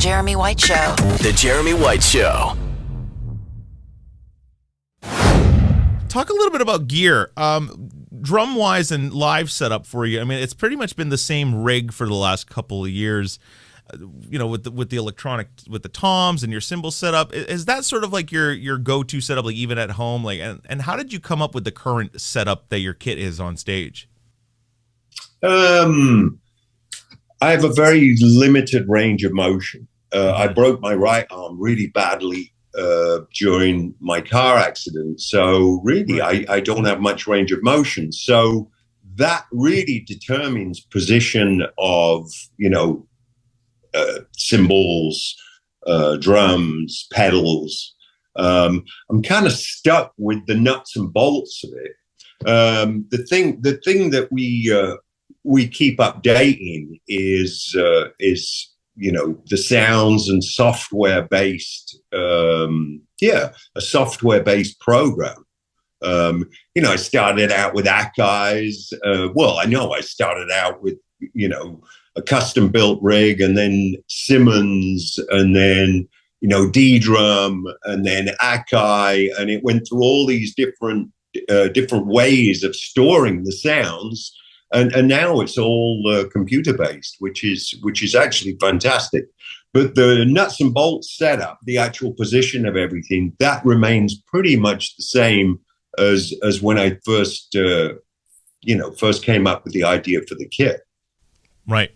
Jeremy White Show. The Jeremy White Show. Talk a little bit about gear, drum-wise and live setup for you. I mean, it's pretty much been the same rig for the last couple of years. You know, with the electronic, with the toms and your cymbal setup. Is that sort of like your go-to setup, like even at home? Like, and how did you come up with the current setup that your kit is on stage? I have a very limited range of motion. I broke my right arm really badly during my car accident. So really, I don't have much range of motion. So that really determines position of, you know, cymbals, drums, pedals. I'm kind of stuck with the nuts and bolts of it. The thing that we keep updating is you know, the sounds and software based, a software based program. You know, I started out with Akai's. I started out with, you know, a custom built rig, and then Simmons, and then, you know, D-Drum, and then Akai, and it went through all these different ways of storing the sounds. And now it's all computer based, which is actually fantastic. But the nuts and bolts setup, the actual position of everything, that remains pretty much the same as when I first came up with the idea for the kit. Right.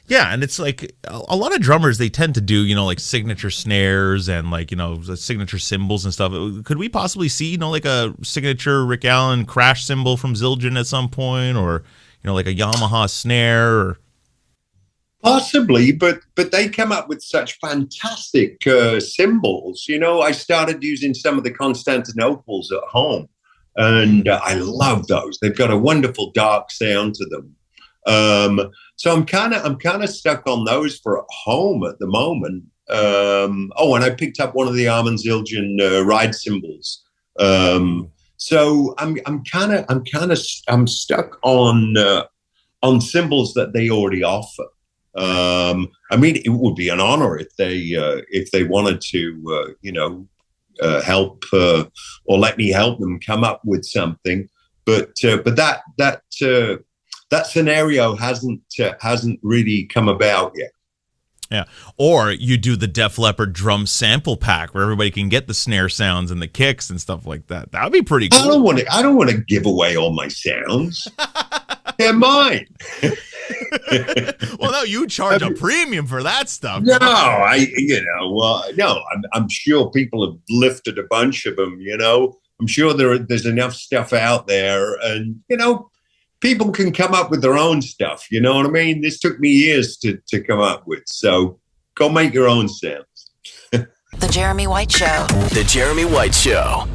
Yeah, and it's like a lot of drummers, they tend to do, you know, like signature snares and like, you know, signature cymbals and stuff. Could we possibly see, you know, like a signature Rick Allen crash cymbal from Zildjian at some point, or, you know, like a Yamaha snare? Or... Possibly, but they come up with such fantastic cymbals. You know, I started using some of the Constantinoples at home, and I love those. They've got a wonderful dark sound to them. So I'm kind of stuck on those for at home at the moment. And I picked up one of the Armin Zildjian ride cymbals. So I'm stuck on cymbals that they already offer. I mean, it would be an honor if they wanted to help or let me help them come up with something. But that scenario hasn't really come about yet. Yeah, or you do the Def Leppard drum sample pack where everybody can get the snare sounds and the kicks and stuff like that. That would be pretty cool. I don't want to give away all my sounds. They're mine. Well, no, you charge a premium for that stuff. No, I'm sure people have lifted a bunch of them. You know, I'm sure there's enough stuff out there, and you know, people can come up with their own stuff. You know what I mean? This took me years to come up with. So go make your own sounds. The Jeremy White Show. The Jeremy White Show.